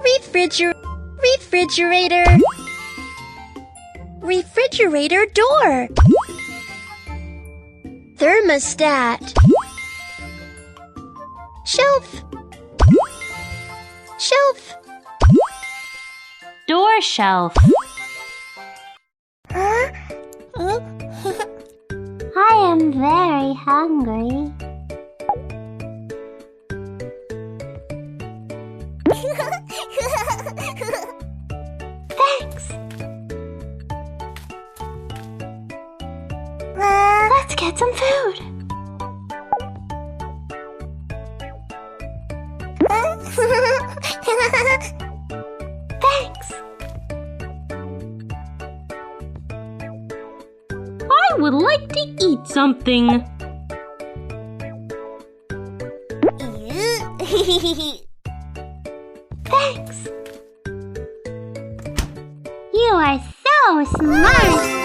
Refrigerator. Refrigerator door. Thermostat. Shelf. Shelf. Door shelf. I am very hungry. Thanks. Let's get some food. Thanks. I would like to eat something. Thanks. You are so smart.